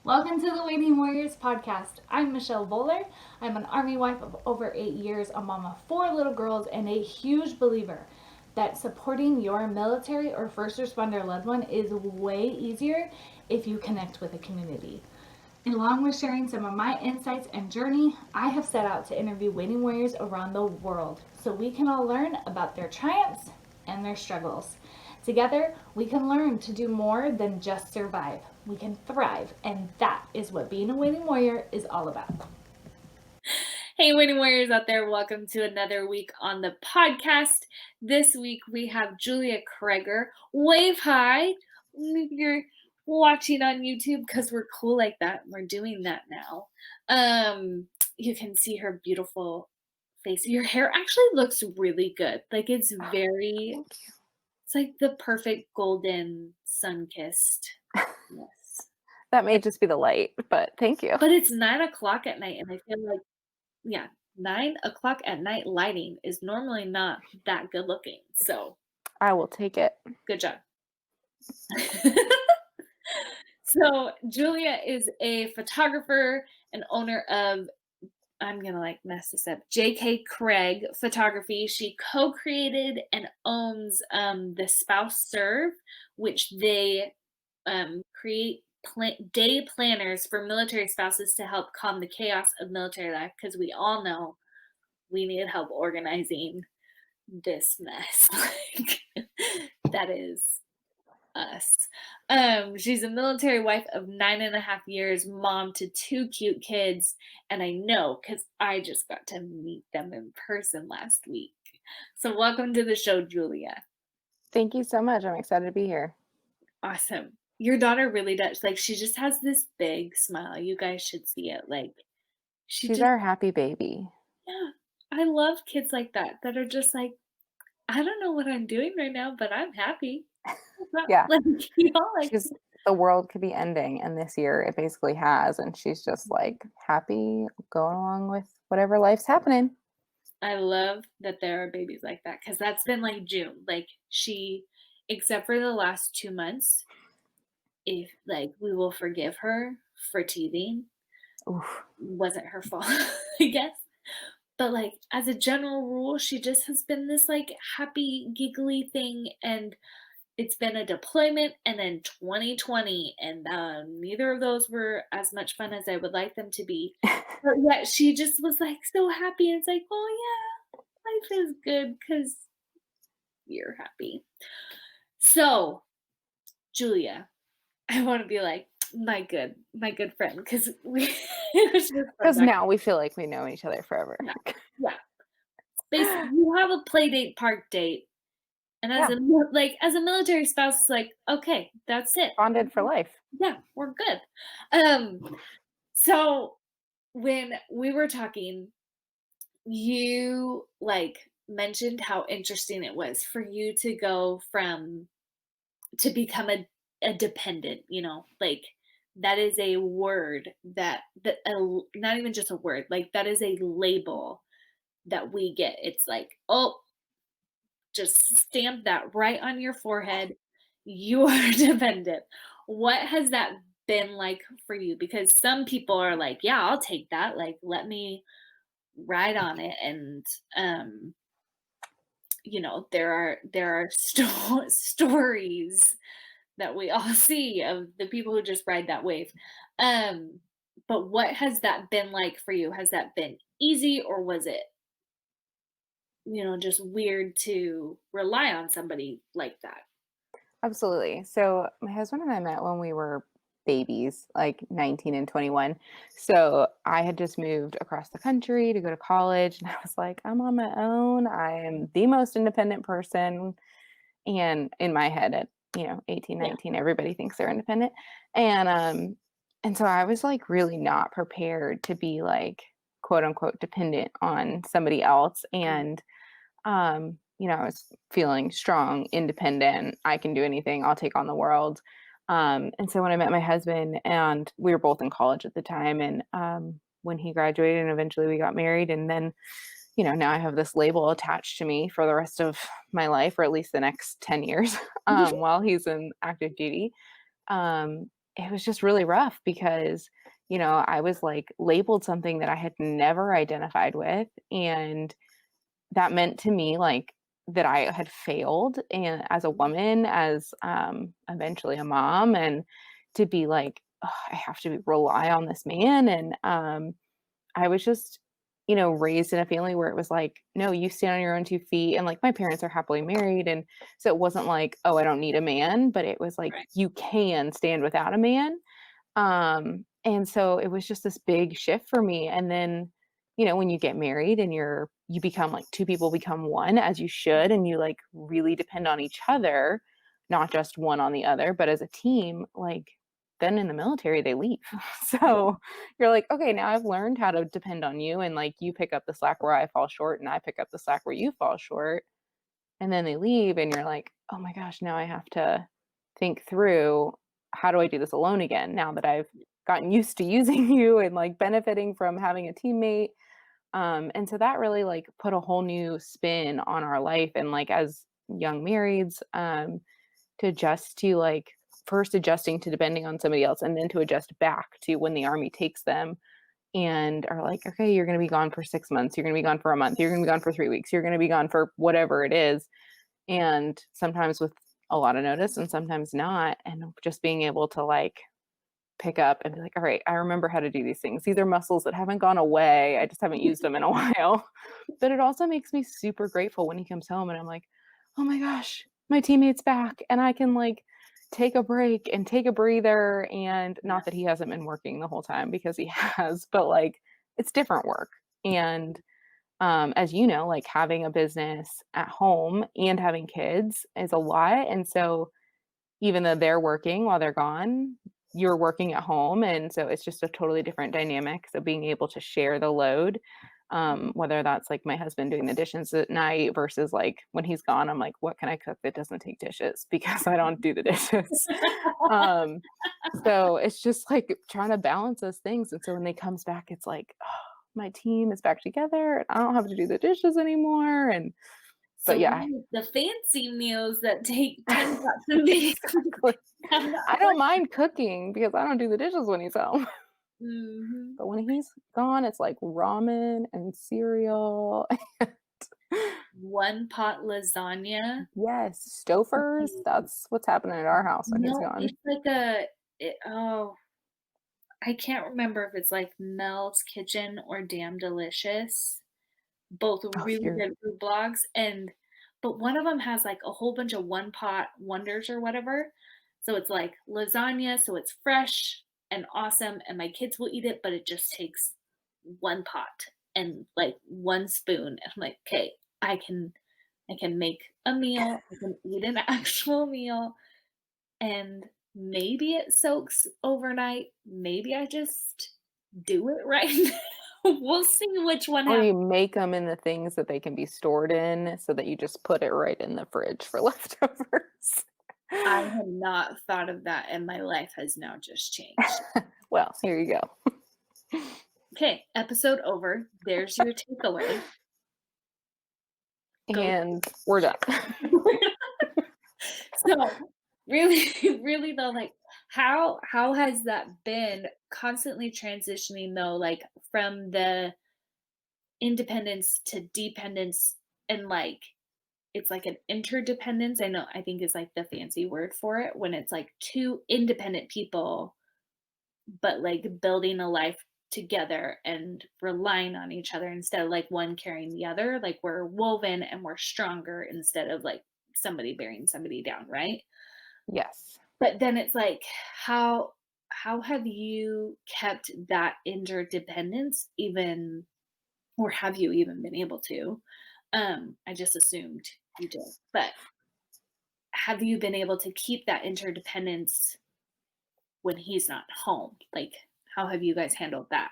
Welcome to the Waiting Warriors podcast. I'm Michelle Bowler. I'm an Army wife of over 8 years, a mom of 4 little girls, and a huge believer that supporting your military or first responder loved one is way easier if you connect with a community. Along with sharing some of my insights and journey, I have set out to interview waiting warriors around the world so we can all learn about their triumphs and their struggles. Together, we can learn to do more than just survive. We can thrive, and that is what being a waiting warrior is all about. Hey, Waiting Warriors out there, welcome to another week on the podcast. This week we have Julia Kreger. Wave hi if you're watching on YouTube because we're cool like that. We're doing that now. You can see her beautiful face. Your hair actually looks really good. Like it's very, Thank you. it's like the perfect golden sun-kissed. Yes. That may just be the light, but thank you. But it's 9 o'clock at night, and I feel like, yeah, 9 o'clock at night lighting is normally not that good looking. So I will take it. good job. So Julia is a photographer and owner of, I'm gonna like mess this up, JK Craig Photography. She co-created and owns the Spouse Serve, which they create day planners for military spouses to help calm the chaos of military life, because we all know we need help organizing this mess. Like, that is us. She's a military wife of 9.5 years, mom to 2 cute kids, and I know because I just got to meet them in person last week. So welcome to the show, Julia. Thank you so much. I'm excited to be here. Awesome. Your daughter really does. Like, she just has this big smile. You guys should see it. Like, she She's just, our happy baby. yeah. I love kids like that are just like, I don't know what I'm doing right now, but I'm happy. Yeah. Like, you know, like, The world could be ending, and this year it basically has, and she's just like happy going along with whatever life's happening. I love that there are babies like that, because that's been like June. Like, she, except for the last 2 months, if like we will forgive her for teething, Oof. wasn't her fault, I guess. But like as a general rule, she just has been this like happy, giggly thing, and it's been a deployment and then 2020, and neither of those were as much fun as I would like them to be. But yeah, she just was like so happy, and it's like, oh yeah, life is good because you're happy. So, Julia, I want to be like my good friend, because we it was just fun Because back. now we feel like we know each other forever. Yeah, yeah. Basically, you have a play date, park date, and Yeah, as a military spouse, it's like, okay, that's it. bonded for life. Yeah, we're good. So when we were talking, you like mentioned how interesting it was for you to go from to become a dependent, like that is a word not even just a word, like that is a label that we get. It's like, oh, just stamp that right on your forehead. You are dependent. What has that been like for you? Because some people are like, yeah, I'll take that. Like, let me ride on it. And, there are stories that we all see of the people who just ride that wave. Um, but what has that been like for you? Has that been easy, or was it, just weird to rely on somebody like that? Absolutely. So my husband and I met when we were babies, like 19 and 21. So I had just moved across the country to go to college, and I was like, I'm on my own. I am the most independent person. And in my head at, 18, Yeah. 19, everybody thinks they're independent. And so I was like really not prepared to be like quote unquote dependent on somebody else. Mm. And I was feeling strong, independent. I can do anything. I'll take on the world. And so when I met my husband, and we were both in college at the time, and when he graduated and eventually we got married, and then, now I have this label attached to me for the rest of my life, or at least the next 10 years, while he's in active duty. it was just really rough because, I was like labeled something that I had never identified with. And that meant to me like that I had failed and as a woman, as eventually a mom, and to be like, "Ugh, I have to rely on this man. And I was just, raised in a family where it was like, no, you stand on your own 2 feet. And like my parents are happily married. And so it wasn't like, oh, I don't need a man, but it was like, Right. you can stand without a man. And so it was just this big shift for me. And then, when you get married and you become like two people become one as you should, and you like really depend on each other, not just one on the other, but as a team, like then in the military they leave. Yeah. So you're like, okay, now I've learned how to depend on you, and like you pick up the slack where I fall short and I pick up the slack where you fall short. And then they leave and you're like, "Oh my gosh, now I have to think through how do I do this alone again now that I've gotten used to using you and like benefiting from having a teammate." And so that really like put a whole new spin on our life and like as young marrieds, to adjust to like first adjusting to depending on somebody else and then to adjust back to when the army takes them and are like, okay, you're going to be gone for 6 months. You're going to be gone for a month. You're going to be gone for 3 weeks. You're going to be gone for whatever it is. And sometimes with a lot of notice and sometimes not. And just being able to like pick up and be like, all right, I remember how to do these things. These are muscles that haven't gone away. I just haven't used them in a while. But it also makes me super grateful when he comes home and I'm like, oh my gosh, my teammate's back and I can like take a break and take a breather. And not that he hasn't been working the whole time because he has, but like it's different work. And as you know, like having a business at home and having kids is a lot. And so even though they're working while they're gone, you're working at home. And so it's just a totally different dynamic. So being able to share the load, whether that's like my husband doing the dishes at night versus like when he's gone, I'm like, what can I cook that doesn't take dishes? Because I don't do the dishes. um, so it's just like trying to balance those things. And so when they comes back, it's like, oh, my team is back together and I don't have to do the dishes anymore. And but So yeah, really the fancy meals that take 10 pots to make exactly. have not I don't worked. mind cooking because I don't do the dishes when he's home. Mhm. But when he's gone, it's like ramen and cereal. One pot lasagna. Yes, Stofers. That's what's happening at our house when he's No, gone. it's like I can't remember if it's like Mel's Kitchen or Damn Delicious. Both Oh, really you're good food blogs, but one of them has, like, a whole bunch of one-pot wonders or whatever. So it's like lasagna, so it's fresh and awesome, and my kids will eat it, but it just takes 1 pot and, like, 1 spoon, and I'm like, "'Kay, I can make a meal, I can eat an actual meal, and maybe it soaks overnight, maybe I just do it right now." We'll see which one or happens. you make them in the things that they can be stored in so that you just put it right in the fridge for leftovers. I had not thought of that, and my life has now just changed. Well, here you go. Okay, episode over. There's your takeaway. Go. And we're done. So, really, really though, like, how has that been constantly transitioning though, like, from the independence to dependence and, like, it's like an interdependence, I think is, like, the fancy word for it, when it's, like, 2 independent people but like building a life together and relying on each other instead of like one carrying the other. Like we're woven and we're stronger instead of like somebody bearing somebody down, right? Yes. But then it's like how have you kept that interdependence even or have you even been able to? I just assumed you did. But have you been able to keep that interdependence when he's not home? Like how have you guys handled that?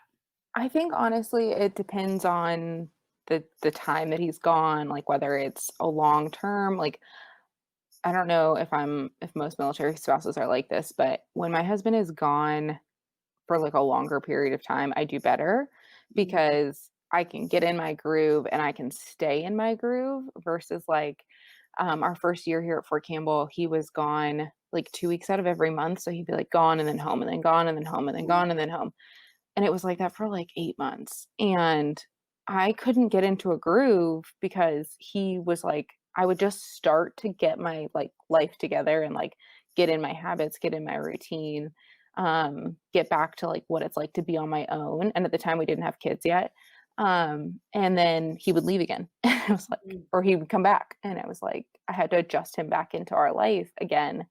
I think honestly it depends on the time that he's gone, like whether it's a long term, like I don't know if most military spouses are like this, but when my husband is gone for like a longer period of time, I do better Mhm. because I can get in my groove and I can stay in my groove versus like our first year here at Fort Campbell, he was gone like 2 weeks out of every month. So he'd be like gone and then home and then gone and then home and then gone and then home. And it was like that for like 8 months. And I couldn't get into a groove because he was like, I would just start to get my like life together and like get in my habits, get in my routine, get back to like what it's like to be on my own. And at the time we didn't have kids yet. And then he would leave again. I was like, Mm. or he would come back. And it was like, I had to adjust him back into our life again.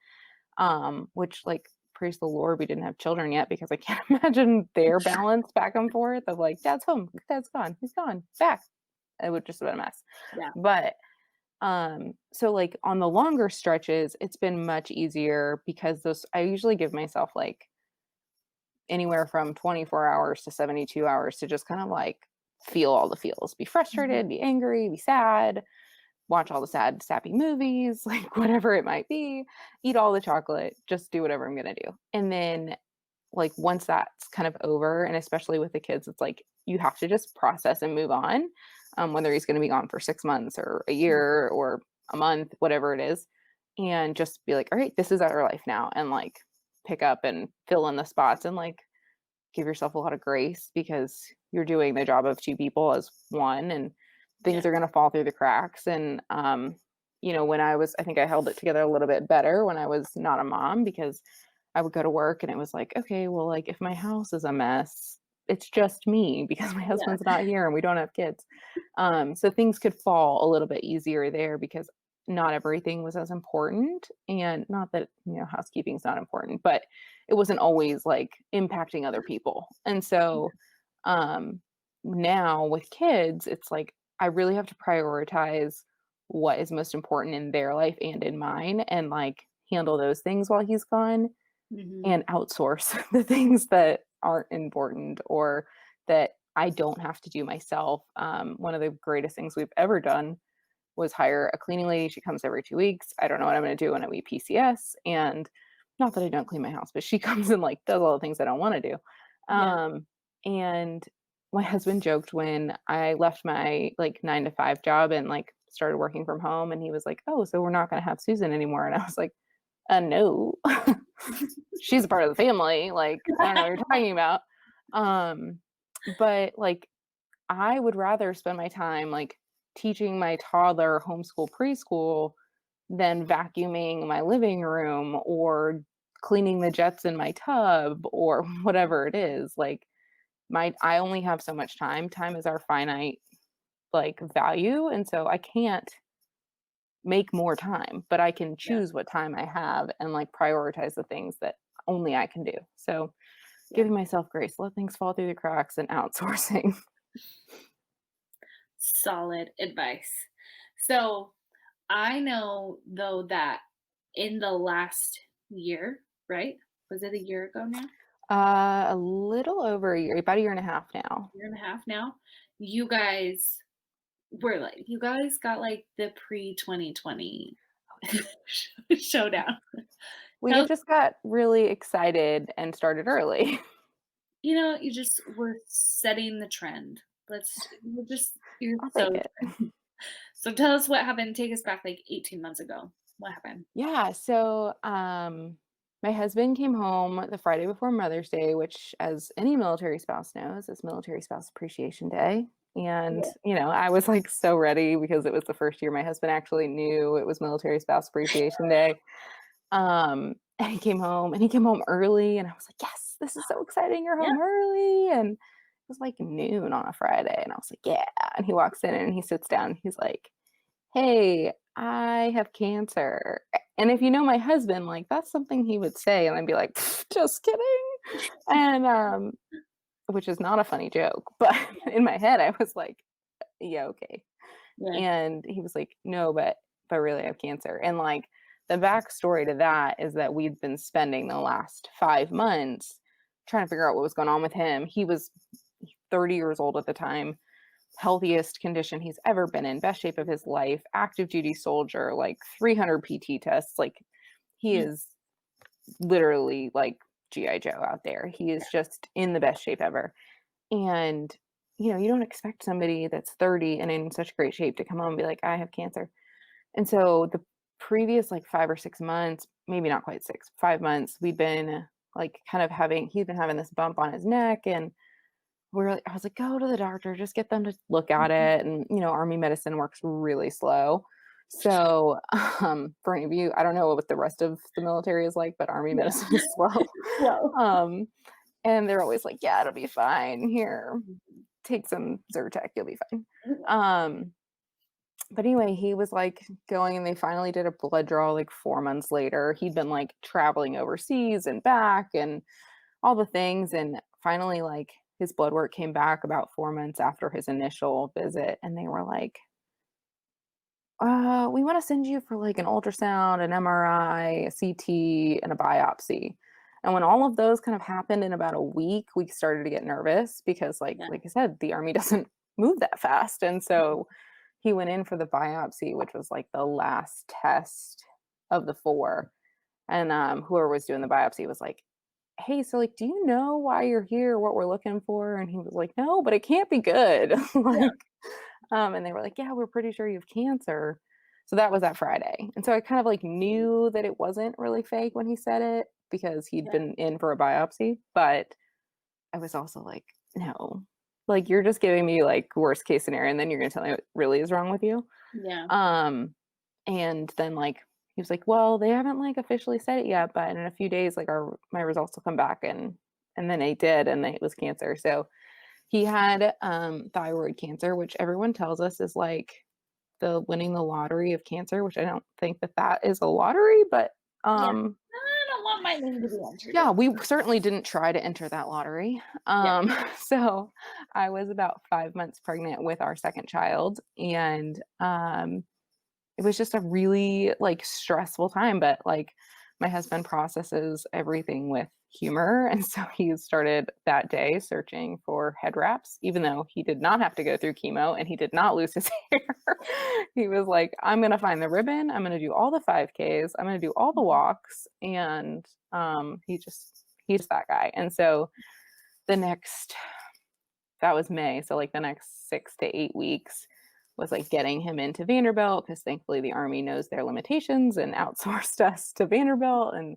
Which like praise the Lord, we didn't have children yet because I can't imagine their balance back and forth of like, dad's home, dad's gone, he's gone, back. It would just have been a mess. Yeah. But so like on the longer stretches, it's been much easier because those I usually give myself like anywhere from 24 hours to 72 hours to just kind of like feel all the feels, be frustrated, be angry, be sad, watch all the sad, sappy movies, like whatever it might be, eat all the chocolate, just do whatever I'm going to do. And then, like, once that's kind of over, and especially with the kids, it's like you have to just process and move on, whether he's going to be gone for 6 months or a year or a month, whatever it is. And just be like, all right, this is our life now. And like pick up and fill in the spots and like give yourself a lot of grace because you're doing the job of two people as one and things Yeah. are going to fall through the cracks. And when I think I held it together a little bit better when I was not a mom because I would go to work and it was like, okay, well, like if my house is a mess, it's just me because my Yeah. husband's not here and we don't have kids. So things could fall a little bit easier there because not everything was as important. And not that, housekeeping's not important, but it wasn't always like impacting other people. And so now with kids, it's like I really have to prioritize what is most important in their life and in mine and like handle those things while he's gone Mhm. and outsource the things that aren't important or that I don't have to do myself. One of the greatest things we've ever done was hire a cleaning lady. She comes every 2 weeks. I don't know what I'm going to do when we PCS. And not that I don't clean my house, but she comes and like does all the things I don't want to do. Yeah. And my husband joked when I left my like 9 to 5 job and like started working from home. And he was like, oh, so we're not going to have Susan anymore. And I was like, no, she's a part of the family. Like, I don't know what you're talking about. But like, I would rather spend my time like teaching my toddler homeschool preschool than vacuuming my living room or cleaning the jets in my tub or whatever it is. Like I only have so much time. Time is our finite like value. And so I can't make more time, but I can Yeah. choose what time I have and like prioritize the things that only I can do. So Yeah. giving myself grace, let things fall through the cracks and outsourcing. Solid advice. So I know though that in the last year, right? Was it a year ago now? A little over a year, about a year and a half now. Year and a half now. You guys you guys got like the pre-2020 showdown. We Tell just got really excited and started early. you just were setting the trend. You're I'll take so it. so tell us what happened. Take us back like 18 months ago. What happened? Yeah, so my husband came home the Friday before Mother's Day, which as any military spouse knows, is Military Spouse Appreciation Day. And, Yeah. I was like so ready because it was the first year my husband actually knew it was Military Spouse Appreciation Day. And he came home early and I was like, yes, this is so exciting. You're Yeah. home early. And it was like noon on a Friday. And I was like, yeah. And he walks in and he sits down. He's like, hey, I have cancer. And if you know my husband, like that's something he would say. And I'd be like, just kidding. And, which is not a funny joke, but in my head, I was like, yeah, okay. Yeah. And he was like, no, but really I have cancer. And like the backstory to that is that we'd been spending the last 5 months trying to figure out what was going on with him. He was 30 years old at the time, healthiest condition he's ever been in, best shape of his life, active duty soldier, like 300 PT tests. Like he Mm. is literally like GI Joe out there. He is just in the best shape ever. And you don't expect somebody that's 30 and in such great shape to come home and be like, I have cancer. And so the previous like 5 or 6 months, maybe not quite 6, 5 months, we'd been, like, kind of having he'd been having this bump on his neck, and I was like, "Go to the doctor, just get them to look at Mhm. it," and, Army medicine works really slow. So, for any of you, I don't know what the rest of the military is like, but Army Yeah. medicine is slow. Well. Um, and they're always like, "Yeah, it'll be fine. Here, Mhm. take some Zyrtec, you'll be fine." Um, but anyway, he was, like, going and they finally did a blood draw, like, 4 months later. He'd been, like, traveling overseas and back and all the things, and finally, like, his blood work came back about 4 months after his initial visit, and they were like, we wanna send you for, like, an ultrasound, an MRI, a CT, and a biopsy." And when all of those kind of happened in about a week, we started to get nervous because, Yeah. like I said, the Army doesn't move that fast, and so he went in for the biopsy, which was, like, the last test of the 4, and, whoever was doing the biopsy was like, "Hey, so, like, do you know why you're here, what we're looking for?" And he was like, "No, but it can't be good." Yeah. Like, and they were like, "Yeah, we're pretty sure you have cancer." So that was that Friday. And so I kind of, like, knew that it wasn't really fake when he said it because he'd Yeah. been in for a biopsy, but I was also like, "No. Like, you're just giving me, like, worst case scenario, and then you're gonna tell me what really is wrong with you?" Yeah. Um, and then, like, he was like, "Well, they haven't, like, officially said it yet, but in a few days, like, our my results will come back," and then they did, and it was cancer. So he had, thyroid cancer, which everyone tells us is, like, the winning the lottery of cancer, which I don't think that that is a lottery, but, Yeah. I don't want my name to be entered yeah, in. we certainly didn't try to enter that lottery. Yeah. So I was about 5 months pregnant with our 2nd child, and, it was just a really, like, stressful time, but, like, my husband processes everything with humor, and so he started that day searching for head wraps, even though he did not have to go through chemo and he did not lose his hair. He was like, "I'm gonna find the ribbon, I'm gonna do all the 5Ks, I'm gonna do all the Mhm. walks," and, he's that guy, and so the next that was May, so, like, the next 6 to 8 weeks was, like, getting him into Vanderbilt because thankfully the Army knows their limitations and outsourced us to Vanderbilt and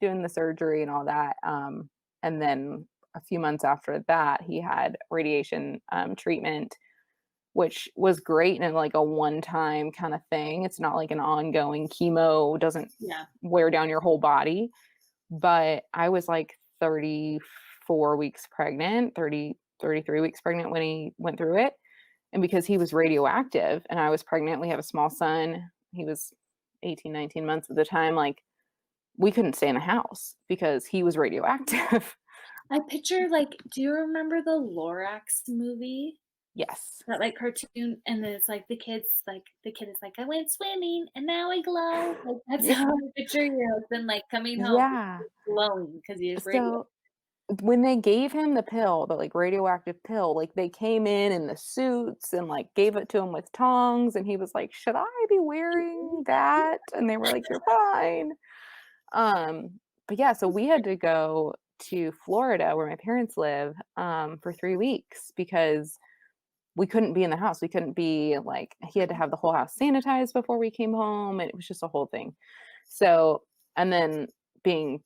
doing the surgery and all that, and then a few months after that, he had radiation, treatment, which was great and, like, a one-time kinda thing. It's not like an ongoing chemo, doesn't Yeah. wear down your whole body, but I was, like, 34 weeks pregnant, 33 weeks pregnant when he went through it, and because he was radioactive and I was pregnant, we have a small son, he was 18, 19 months at the time, like, we couldn't stay in the house because he was radioactive. I picture, like, do you remember the Lorax movie? Yes. That, like, cartoon, and then it's, like, the kid is like, "I went swimming and now I glow." Like, that's Yeah. how I picture your husband, like, coming home Yeah. glowing because he is radio. So, when they gave him the pill, the, like, radioactive pill, like, they came in the suits and, like, gave it to him with tongs, and he was like, "Should I be wearing that?" And they were like, "You're fine." But yeah, so we had to go to Florida where my parents live, for 3 weeks because we couldn't be in the house. We couldn't be like he had to have the whole house sanitized before we came home, and it was just a whole thing. So, and then being,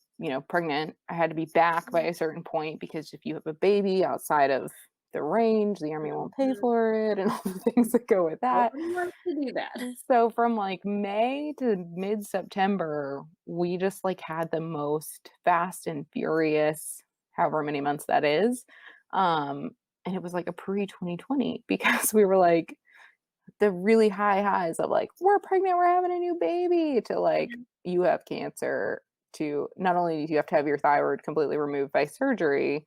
pregnant, I had to be back by a certain point because if you have a baby outside of the range, the Army won't pay Mhm. for it and all the things that go with that. Nobody wants to do that. So from, like, May to mid-September, we just, like, had the most fast and furious, however many months that is, um, and it was like a pre-2020 because we were, like, the really high highs of, like, "We're pregnant, we're having a new baby," to, like, Mhm. "You have cancer," to not only do you have to have your thyroid completely removed by surgery,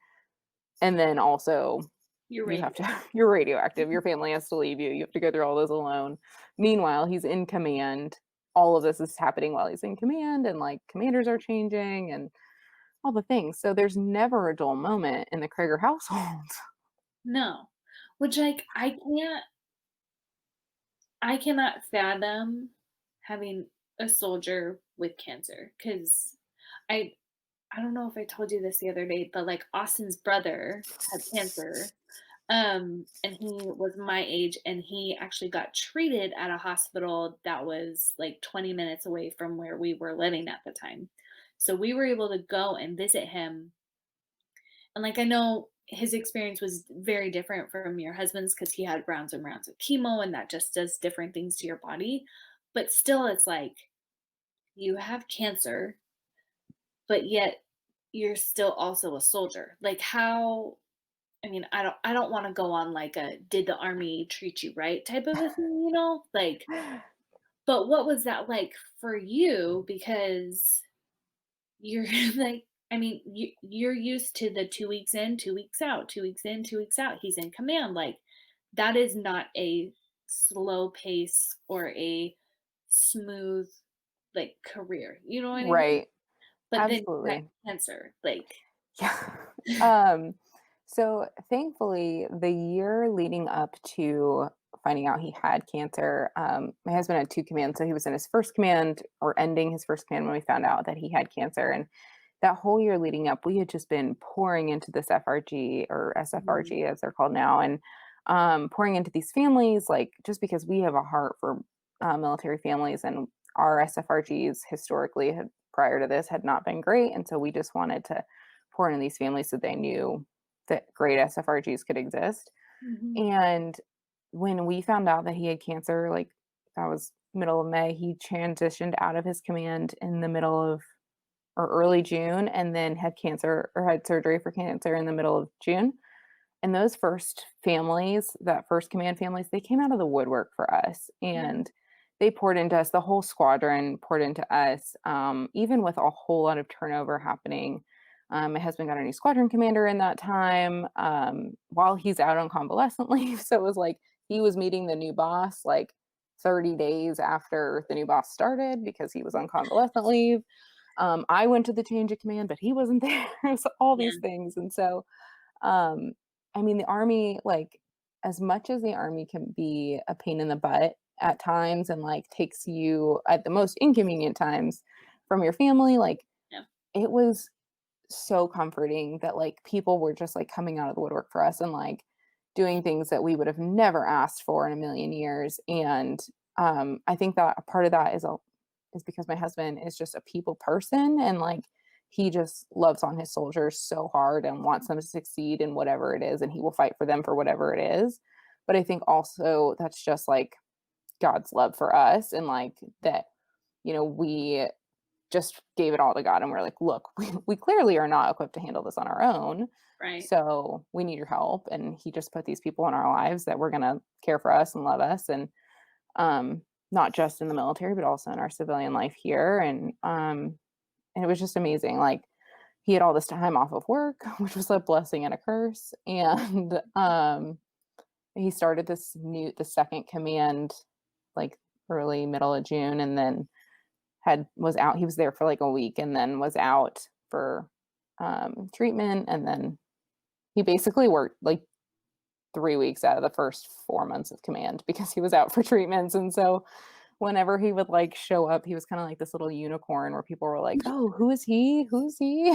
and then also You're you radio. have to you're radioactive, your family has to leave you, you have to go through all those alone. Meanwhile, he's in command. All of this is happening while he's in command, and, like, commanders are changing and all the things. So there's never a dull moment in the Krager household. No. Which, like, I cannot fathom having a soldier with cancer because I I don't know if I told you this the other day, but, like, Austin's brother had cancer, And he was my age, and he actually got treated at a hospital that was like 20 minutes away from where we were living at the time. So we were able to go and visit him. And like, I know his experience was very different from your husband's because he had rounds and rounds of chemo, and that just does different things to your body. But still, it's like you have cancer, but yet you're still also a soldier. Like, how, I mean, I don't wanna go on like a "did the army treat you right" type of a thing, Like, but what was that like for you? Because you're like, I mean, you're used to the 2 weeks in, 2 weeks out, 2 weeks in, 2 weeks out. He's in command, like, that is not a slow pace or a smooth, like, career, you know what I mean? Right. But then you got Absolutely. cancer, like. Yeah. Um, so thankfully, the year leading up to finding out he had cancer, my husband had two commands. So he was in his first command or ending his first command when we found out that he had cancer. And that whole year leading up, we had just been pouring into this FRG or Mhm. SFRG as they're called now, and pouring into these families, like just because we have a heart for military families, and our SFRGs historically had prior to this had not been great, and so we just wanted to pour into these families so they knew that great SFRGs could exist. Mhm. And when we found out that he had cancer, like that was middle of May, he transitioned out of his command in the middle of or early June and then had cancer or had surgery for cancer in the middle of June. And those first families, that first command families, they came out of the woodwork for us Yeah, and they poured into us. The whole squadron poured into us, even with a whole lot of turnover happening. My husband got a new squadron commander in that time while he's out on convalescent leave. So it was like he was meeting the new boss like 30 days after the new boss started because he was on convalescent leave. I went to the change of command, but he wasn't there. So all yeah, these things. And so um, I mean, the Army, like, as much as the Army can be a pain in the butt at times and, like, takes you at the most inconvenient times from your family, like, yeah, it was so comforting that, like, people were just, like, coming out of the woodwork for us and, like, doing things that we would have never asked for in a million years, and, I think that a part of that is because my husband is just a people person and, like, he just loves on his soldiers so hard and wants them to succeed in whatever it is, and he will fight for them for whatever it is, but I think also that's just, like, God's love for us and, like, that, we just gave it all to God and we're like, look, we clearly are not equipped to handle this on our own. right. So we need your help. And he just put these people in our lives that were going to care for us and love us. And um, not just in the military, but also in our civilian life here. And it was just amazing. Like he had all this time off of work, which was a blessing and a curse. And he started the second command like early middle of June. And then had was out he was there for, like, a week and then was out for, treatment, and then he basically worked, like, 3 weeks out of the first 4 months of command because he was out for treatments, and so whenever he would, like, show up, he was kinda like this little unicorn where people were like, "Oh, who is he? Who's he?"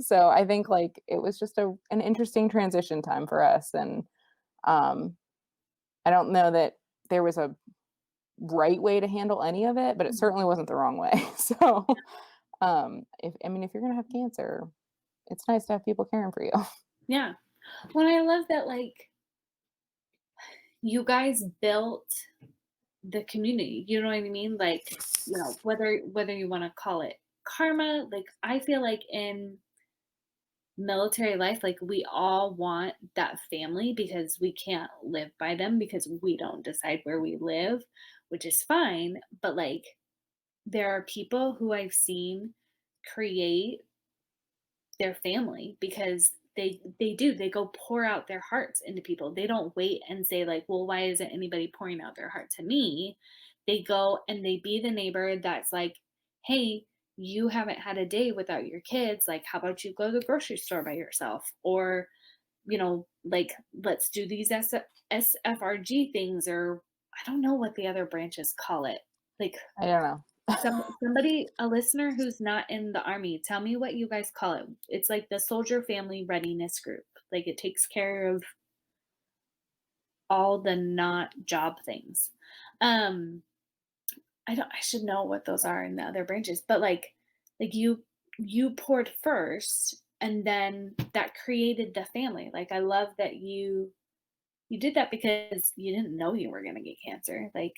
So, I think, like, it was just an interesting transition time for us, and, um, I don't know that there was a right way to handle any of it, but it Mhm. certainly wasn't the wrong way. So, if you're gonna have cancer, it's nice to have people caring for you. Yeah. Well, I love that, like, you guys built the community, you know what I mean? Like, whether you wanna call it karma, like, I feel like in military life, like, we all want that family because we can't live by them because we don't decide where we live, which is fine, but, like, there are people who I've seen create their family because they go pour out their hearts into people. They don't wait and say like, well, why isn't anybody pouring out their heart to me? They go and they be the neighbor that's like, hey, you haven't had a day without your kids, like how about you go to the grocery store by yourself, or like, let's do these SFRG things, or I don't know what the other branches call it, like. I don't know. Somebody, a listener who's not in the army, tell me what you guys call it. It's like the soldier family readiness group. Like, it takes care of all the not job things. Um, I should know what those are in the other branches, but, like, you poured first, and then that created the family. Like, I love that you did that because you didn't know you were gonna get cancer, like,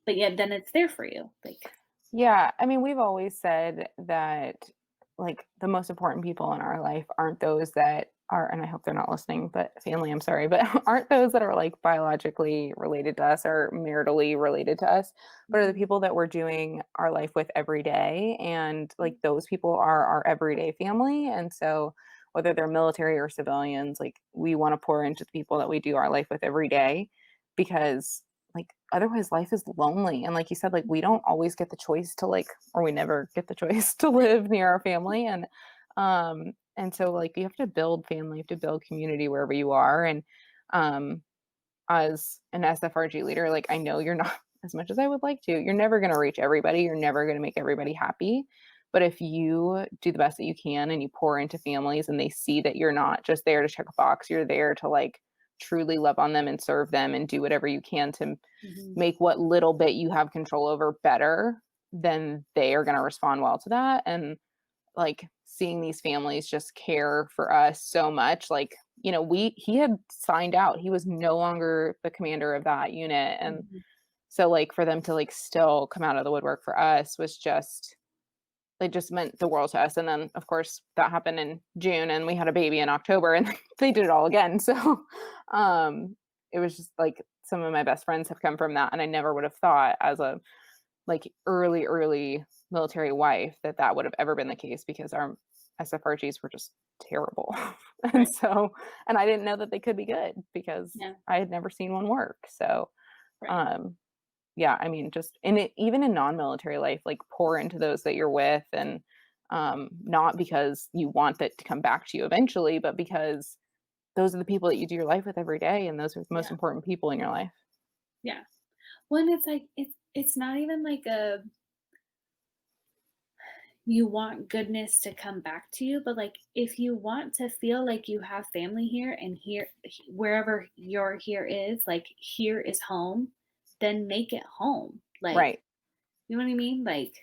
but yet then it's there for you, like. Yeah, I mean, we've always said that, like, the most important people in our life aren't those that are, and I hope they're not listening, but family, I'm sorry, but aren't those that are like biologically related to us or maritally related to us, but are the Mhm. people that we're doing our life with every day. And like those people are our everyday family. And so whether they're military or civilians, like we want to pour into the people that we do our life with every day because like otherwise life is lonely, and like you said, like we don't always get the choice to like, or we never get the choice to live near our family. And so like you have to build family, you have to build community wherever you are. And um as an SFRG leader, like I know you're not as much as I would like to, you're never going to reach everybody, you're never going to make everybody happy. But if you do the best that you can and you pour into families and they see that you're not just there to check a box, you're there to like truly love on them and serve them and do whatever you can to Mhm. make what little bit you have control over better, then they are going to respond well to that. And like seeing these families just care for us so much, like, you know, he had signed out, he was no longer the commander of that unit. And Mhm. so like for them to like still come out of the woodwork for us was just, it just meant the world to us. And then of course that happened in June and we had a baby in October and they did it all again. So um it was just like some of my best friends have come from that, and I never would have thought as a like early military wife that that would have ever been the case because our SFRGs were just terrible. And Right. so, and I didn't know that they could be good because Yeah. I had never seen one work. So, Right. um, yeah, I mean, just in it, even in non-military life, like pour into those that you're with, and not because you want that to come back to you eventually, but because those are the people that you do your life with every day, and those are the most Yeah. important people in your life. Yeah. Well, and it's like it's not even like a you want goodness to come back to you, but like if you want to feel like you have family here and wherever your here is, like here is home, then make it home. Like, Right. you know what I mean? Like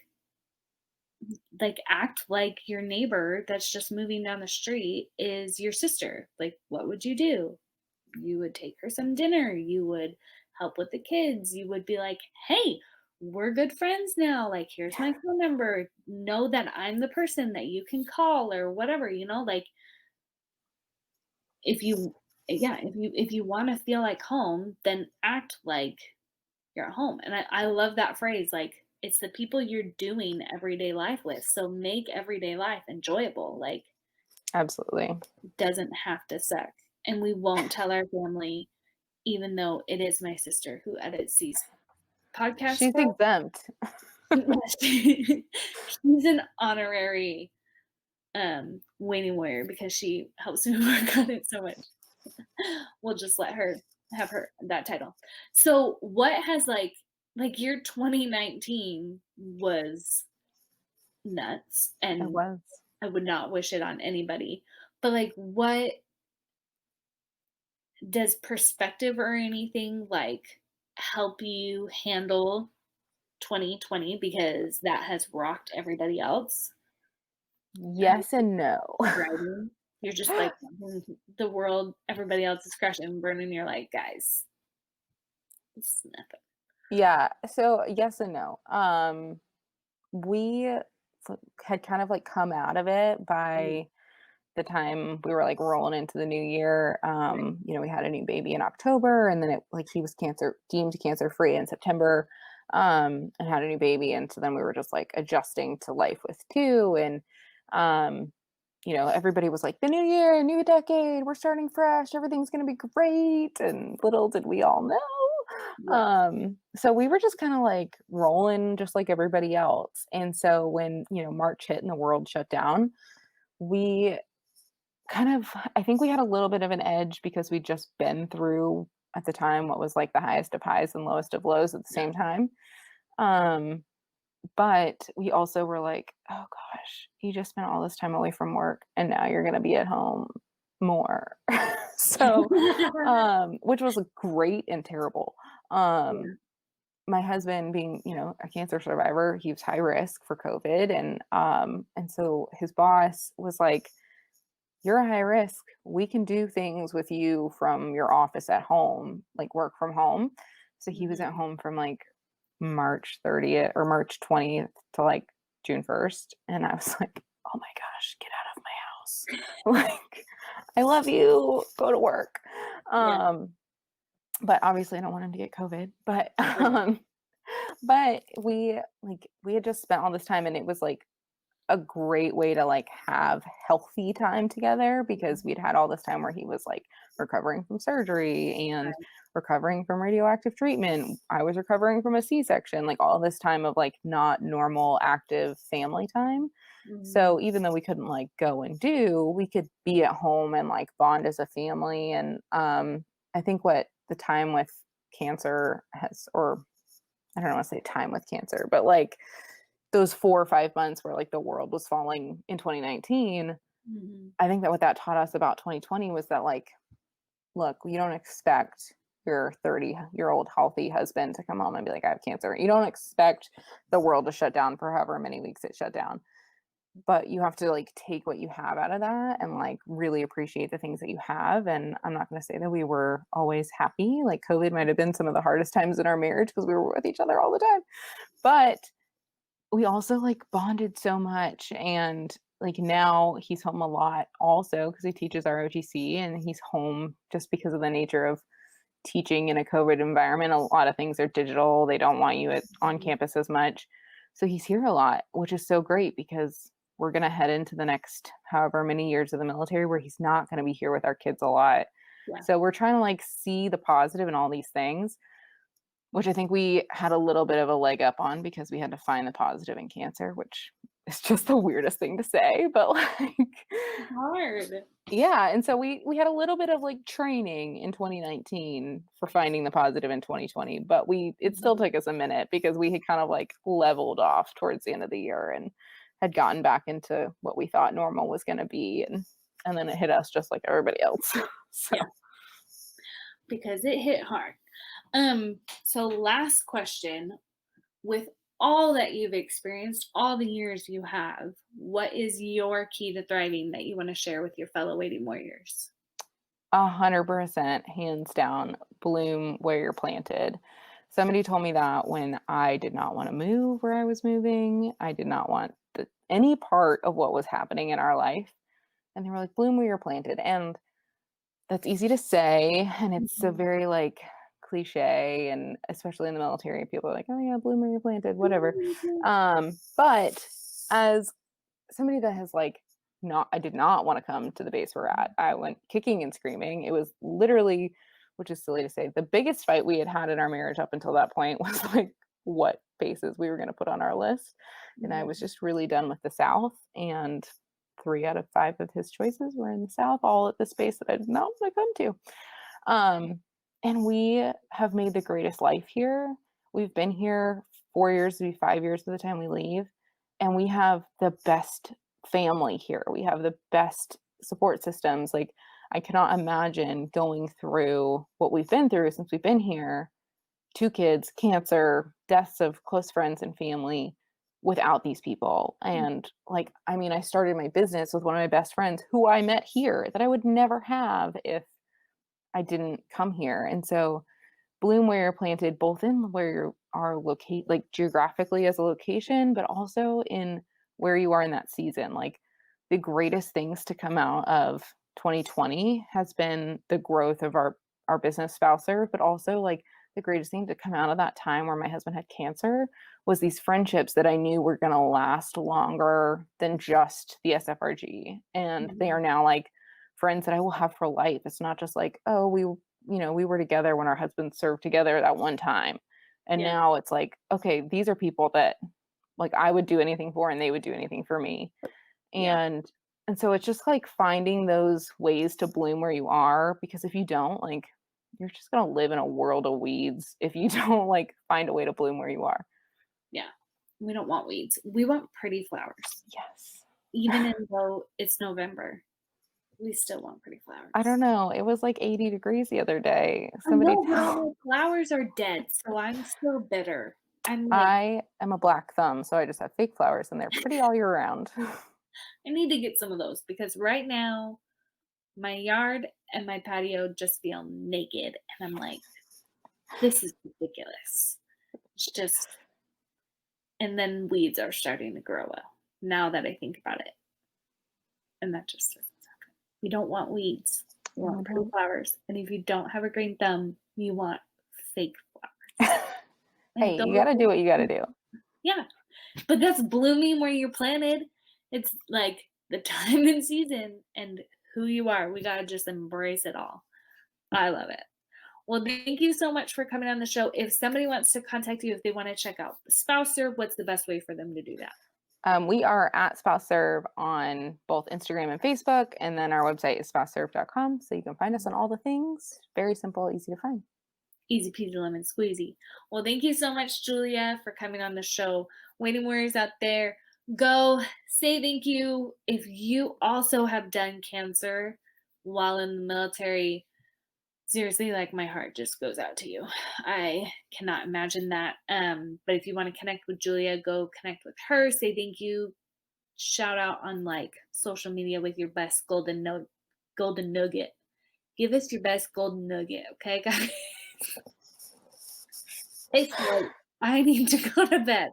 act like your neighbor that's just moving down the street is your sister. Like, what would you do? You would take her some dinner, you would help with the kids, you would be like, "Hey, we're good friends now. Like, here's my phone number. Know that I'm the person that you can call or whatever, like if you yeah, if you want to feel like home, then act like you're at home. And I love that phrase, like it's the people you're doing everyday life with. So make everyday life enjoyable. Like, Absolutely. doesn't have to suck. And we won't tell our family, even though it is my sister who edits these podcasts She's for exempt. us. She's an honorary waiting warrior because she helps me work on it so much. We'll just let her have her that title. So what has like your 2019 was nuts, It and was. I would not wish it on anybody. But like, what does perspective or anything like help you handle 2020, because that has rocked everybody else? Have you Yes and no. writing? You're just like, the world, everybody else is crashing and burning. You're like, guys, it's nothing. Yeah, so yes and no. We had kind of like come out of it Mm, by the time we were like rolling into the new year. right. You know, we had a new baby in October, and then it like he was cancer deemed cancer free in September, and had a new baby. And so then we were just like adjusting to life with two. And um, you know, everybody was like, the new year, new decade, we're starting fresh, everything's gonna be great. And little did we all know. Yeah. So we were just kind of like rolling just like everybody else. And so when, you know, March hit and the world shut down, we kind of, I think we had a little bit of an edge because we'd just been through at the time what was like the highest of highs and lowest of lows at the Yeah. same time. Um, but we also were like, oh gosh, you just spent all this time away from work and now you're going to be at home more. So, which was great and terrible. Yeah. My husband being, a cancer survivor, he was high risk for COVID. And so his boss was like, you're a high risk. We can do things with you from your office at home, like work from home. So he was at Mhm. home from like March 30th or March 20th to like June 1st. And I was like, oh my gosh, get out of my house. Like, I love you. Go to work. Yeah. But obviously I don't want him to get COVID. But Right. but we had just spent all this time, and it was like a great way to like have healthy time together because we'd had all this time where he was like recovering from surgery and Right. recovering from radioactive treatment. I was recovering from a C-section, like all this time of like not normal active family time. Mhm. So even though we couldn't like go and do, we could be at home and like bond as a family. And I think what the time with cancer has, or I don't want to say time with cancer, but like those 4 or 5 months where like the world was falling in 2019, Mhm. I think that what that taught us about 2020 was that like, look, you don't expect your 30-year-old healthy husband to come home and be like, I have cancer. You don't expect the world to shut down for however many weeks it shut down. But you have to like take what you have out of that and like really appreciate the things that you have. And I'm not going to say that we were always happy. Like COVID might have been some of the hardest times in our marriage because we were with each other all the time. But we also like bonded so much, and like now he's home a lot also because he teaches ROTC, and he's home just because of the nature of teaching in a COVID environment. A lot of things are digital. They don't want you on Mhm. campus as much. So he's here a lot, which is so great because we're going to head into the next however many years of the military where he's not going to be here with our kids a lot. Yeah. So we're trying to like see the positive in all these things, which I think we had a little bit of a leg up on because we had to find the positive in cancer, which is just the weirdest thing to say, but like It's hard. yeah, and so we had a little bit of like training in 2019 for finding the positive in 2020, but it still Mhm. took us a minute because we had kind of like leveled off towards the end of the year and had gotten back into what we thought normal was going to be, and then it hit us just like everybody else. So Yeah. Because it hit hard. So last question, with all that you've experienced, all the years you have, what is your key to thriving that you want to share with your fellow waiting warriors? 100% hands down, bloom where you're planted. Somebody told me that when I did not want to move where I was moving. I did not want any part of what was happening in our life. And they were like, bloom where you're planted. And that's easy to say. And it's a Mhm. very like cliche. And especially in the military, people are like, oh yeah, bloom where you're planted, whatever. But as somebody that has like not I did not want to come to the base we're at. I went kicking and screaming. It was literally, which is silly to say, the biggest fight we had had in our marriage up until that point was like what bases we were going to put on our list. And I was Mhm. just really done with the South. And 3 out of 5 of his choices were in the South, all at the space that I did not want to come to. And we have made the greatest life here. We've been here 4 years to be 5 years by the time we leave. And we have the best family here. We have the best support systems. Like, I cannot imagine going through what we've been through since we've been here, 2 kids, cancer, deaths of close friends and family without these people. And like, I mean, I started my business with one of my best friends who I met here that I would never have if I didn't come here. And so bloom where you're planted, both in where you are locate, like geographically as a location, but also in where you are in that season. Like, the greatest things to come out of 2020 has been the growth of our business spouse serve, but also like the greatest thing to come out of that time where my husband had cancer was these friendships that I knew were going to last longer than just the SFRG. And they are Mhm. now like friends that I will have for life. It's not just like, oh, we were together when our husbands served together that one time. And Yeah. now it's like, okay, these are people that like I would do anything for and they would do anything for me. Yeah. And so it's just like finding those ways to bloom where you are, because if you don't, like, you're just going to live in a world of weeds if you don't like find a way to bloom where you are. Yeah. We don't want weeds. We want pretty flowers, Yes. even though it's November. We still want pretty flowers. I don't know. It was like 80 degrees the other day. I know, but our flowers are dead, so I'm still bitter. I'm like, I am a black thumb, so I just have fake flowers, and they're pretty all year round. I need to get some of those because right now my yard and my patio just feel naked, and I'm like, this is ridiculous. It's just, and then weeds are starting to grow up now that I think about it, and that just doesn't sound good. We don't want weeds. We want pretty flowers, and if you don't have a green thumb, you want fake flowers. Hey, you gotta do what you gotta do. Yeah, but that's blooming where you're planted. It's like the time and season and who you are. We gotta just embrace it all. I love it. Well, thank you so much for coming on the show. If somebody wants to contact you, if they want to check out the Spouse Serve, what's the best way for them to do that? We are at Spouse Serve on both Instagram and Facebook, and then our website is spouseserve.com, so you can find us on all the things. Very simple, easy to find. Easy peasy lemon squeezy. Well, thank you so much, Julia, for coming on the show. Waiting warriors out there, go say thank you. If you also have done cancer while in the military, seriously, like my heart just goes out to you. I cannot imagine that. But if you want to connect with Julia, go connect with her. Say thank you. Shout out on like social media with your best golden nugget. Give us your best golden nugget, okay, guys? It's late. I need to go to bed.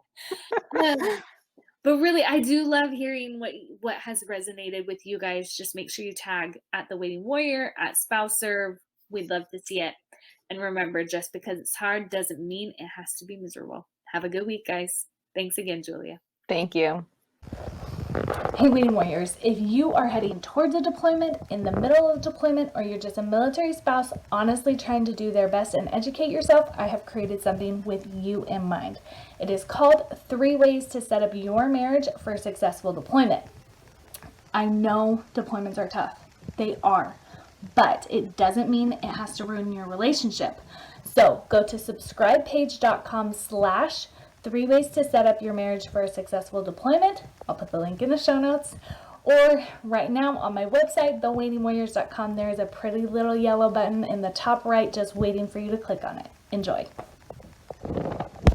But really, I do love hearing what has resonated with you guys. Just make sure you tag at the Waiting Warrior, at Spouse Serve. We'd love to see it. And remember, just because it's hard doesn't mean it has to be miserable. Have a good week, guys. Thanks again, Julia. Thank you. Hey, Waiting Warriors, if you are heading towards a deployment, in the middle of deployment, or you're just a military spouse honestly trying to do their best and educate yourself, I have created something with you in mind. It is called 3 Ways to Set Up Your Marriage for a Successful Deployment. I know deployments are tough. They are. But it doesn't mean it has to ruin your relationship. So go to subscribepage.com/3 ways to set up your marriage for a successful deployment. I'll put the link in the show notes. Or right now on my website, thewaitingwarriors.com, there is a pretty little yellow button in the top right just waiting for you to click on it. Enjoy.